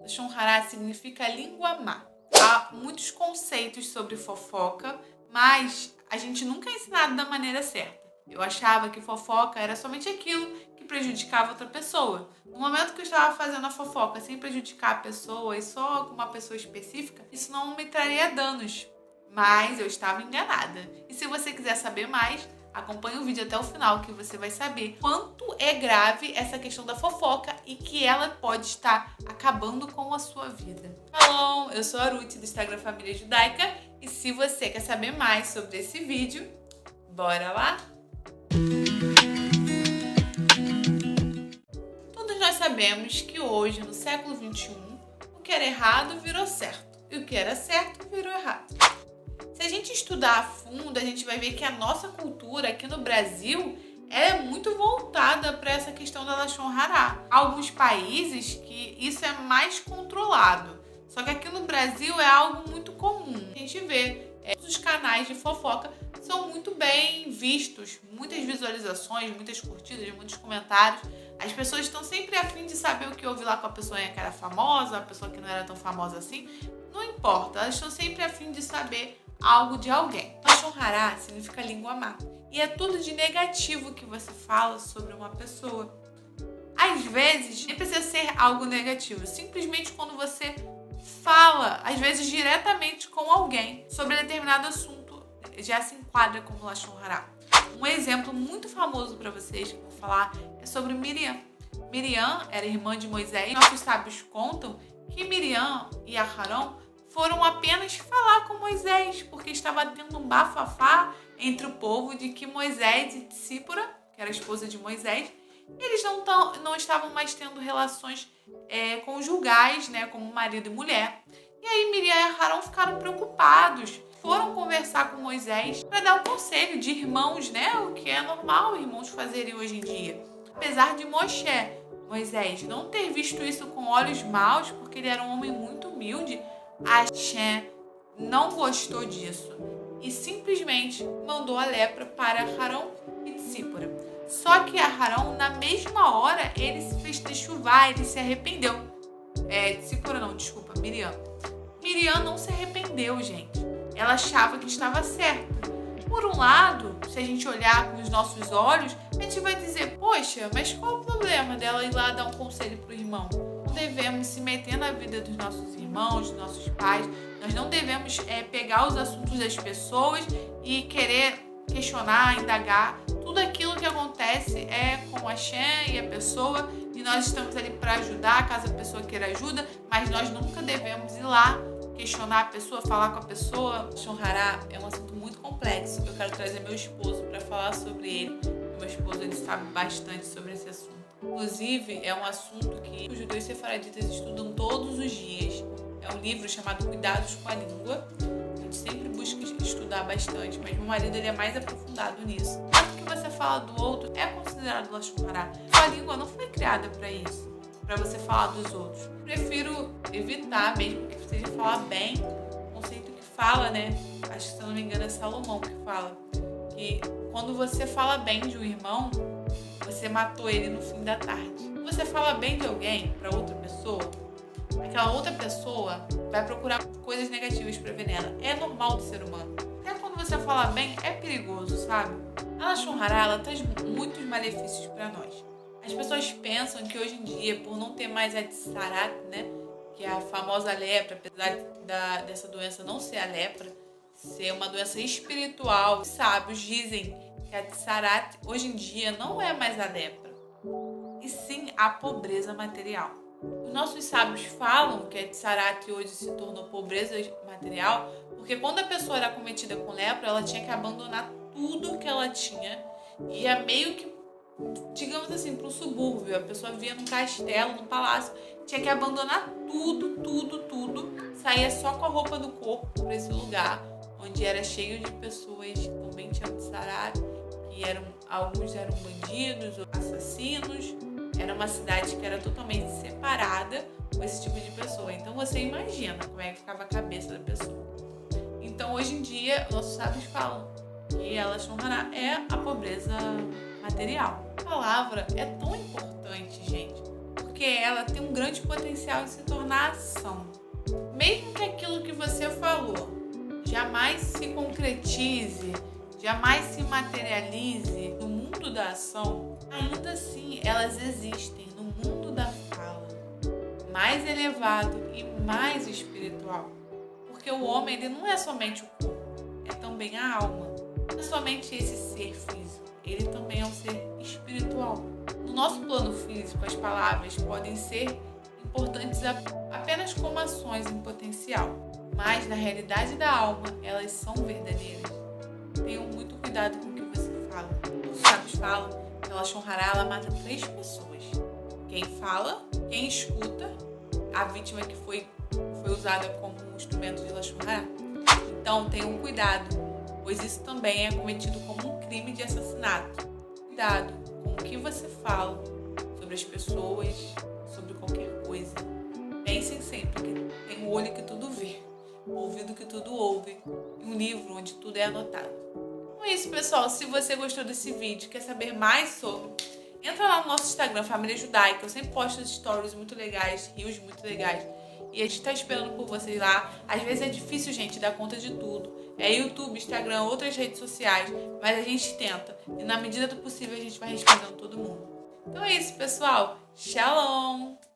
Lashon Hara significa língua má. Há muitos conceitos sobre fofoca, mas a gente nunca é ensinado da maneira certa. Eu achava que fofoca era somente aquilo que prejudicava outra pessoa. No momento que eu estava fazendo a fofoca sem prejudicar a pessoa e só com uma pessoa específica, isso não me traria danos. Mas eu estava enganada. E se você quiser saber mais, acompanhe o vídeo até o final que você vai saber quanto é grave essa questão da fofoca e que ela pode estar acabando com a sua vida. Alô, eu sou a Ruth do Instagram Família Judaica e se você quer saber mais sobre esse vídeo, bora lá? Todos nós sabemos que hoje, no século XXI, o que era errado virou certo e o que era certo virou errado. Se a gente estudar a fundo, a gente vai ver que a nossa cultura aqui no Brasil é muito voltada para essa questão da Lashon Hara. Há alguns países que isso é mais controlado, só que aqui no Brasil é algo muito comum. A gente vê os canais de fofoca são muito bem vistos, muitas visualizações, muitas curtidas, muitos comentários. As pessoas estão sempre a fim de saber o que houve lá com a pessoa que era famosa, a pessoa que não era tão famosa assim. Não importa, elas estão sempre a fim de saber algo de alguém. Lashon Hara significa língua má. E é tudo de negativo que você fala sobre uma pessoa. Às vezes, nem precisa ser algo negativo. Simplesmente quando você fala, às vezes diretamente com alguém, sobre determinado assunto, já se enquadra como Lashon Hara. Um exemplo muito famoso para vocês que eu vou falar é sobre Miriam. Miriam era irmã de Moisés. Nossos sábios contam que Miriam e Aharon foram apenas falar com Moisés, porque estava tendo um bafafá entre o povo de que Moisés e Tsípora, que era a esposa de Moisés, eles não estavam mais tendo relações conjugais, né, como marido e mulher. E aí Miriam e Aharon ficaram preocupados, foram conversar com Moisés para dar um conselho de irmãos, né, o que é normal irmãos fazerem hoje em dia. Apesar de Moisés não ter visto isso com olhos maus, porque ele era um homem muito humilde, Hashem não gostou disso e simplesmente mandou a lepra para Aharon e Tsípora. Só que Aharon, na mesma hora, ele se fez techuvá, ele se arrependeu. Tsípora não, desculpa, Miriam. Miriam não se arrependeu, gente. Ela achava que estava certa. Por um lado, se a gente olhar com os nossos olhos, a gente vai dizer, poxa, mas qual o problema dela ir lá dar um conselho para o irmão? Não devemos se meter na vida dos nossos irmãos, dos nossos pais. Nós não devemos pegar os assuntos das pessoas e querer questionar, indagar. Tudo aquilo que acontece é com a Hashem e a pessoa e nós estamos ali para ajudar, caso a pessoa queira ajuda, mas nós nunca devemos ir lá questionar a pessoa, falar com a pessoa. Lashon Hara é um assunto muito complexo. Eu quero trazer meu esposo para falar sobre ele. Meu esposo ele sabe bastante sobre esse assunto. Inclusive, é um assunto que os judeus sefaraditas estudam todos os dias. É um livro chamado Cuidados com a Língua. A gente sempre busca estudar bastante, mas meu marido ele é mais aprofundado nisso. Tudo que você fala do outro é considerado Lashon Hara. Sua língua não foi criada para isso, para você falar dos outros. Prefiro evitar, mesmo que seja falar bem. O conceito que fala, né? Acho que, se eu não me engano, é Salomão que fala que quando você fala bem de um irmão, você matou ele no fim da tarde. Quando você fala bem de alguém para outra pessoa, aquela outra pessoa vai procurar coisas negativas para ver nela. É normal do ser humano. Até quando você fala bem, é perigoso, sabe? A Lashon Hara, ela traz muitos malefícios para nós. As pessoas pensam que hoje em dia, por não ter mais a Tsarat, né, que é a famosa lepra, apesar dessa doença não ser a lepra, ser uma doença espiritual, os sábios dizem que a Tsarat hoje em dia não é mais a lepra, e sim a pobreza material. Os nossos sábios falam que a Tsarat hoje se tornou pobreza material porque quando a pessoa era cometida com lepra, ela tinha que abandonar tudo que ela tinha e ia meio que, digamos assim, para o subúrbio. A pessoa via num castelo, num palácio, tinha que abandonar tudo, saía só com a roupa do corpo para esse lugar, onde era cheio de pessoas que também tinham Tsarat, que alguns eram bandidos, assassinos. Era uma cidade que era totalmente separada com esse tipo de pessoa. Então você imagina como é que ficava a cabeça da pessoa. Então hoje em dia, nossos sábios falam que a Lashon Hara é a pobreza material. A palavra é tão importante, gente. porque ela tem um grande potencial em se tornar ação. Mesmo que aquilo que você falou jamais se concretize, jamais se materialize no mundo da ação, ainda assim elas existem no mundo da fala, mais elevado e mais espiritual. Porque o homem, ele não é somente o corpo, é também a alma. Não é somente esse ser físico, ele também é um ser espiritual. No nosso plano físico, as palavras podem ser importantes apenas como ações em potencial, mas na realidade da alma, elas são verdadeiras. Tenham muito cuidado com o que você fala. Os sábios falam que a Lashon Hará, ela mata 3 pessoas. Quem fala, quem escuta, a vítima que foi usada como um instrumento de Lashon Hará. Então tenham cuidado, pois isso também é cometido como um crime de assassinato. Cuidado com o que você fala sobre as pessoas, sobre qualquer coisa. Pensem sempre que tem um olho que tudo vê, um ouvido que tudo ouve e um livro onde tudo é anotado. Então é isso, pessoal. Se você gostou desse vídeo, quer saber mais sobre, entra lá no nosso Instagram, Família Judaica. Eu sempre posto stories muito legais, reels muito legais. E a gente tá esperando por vocês lá. Às vezes é difícil, gente, dar conta de tudo. É YouTube, Instagram, outras redes sociais. Mas a gente tenta. E na medida do possível a gente vai respondendo todo mundo. Então é isso, pessoal. Shalom!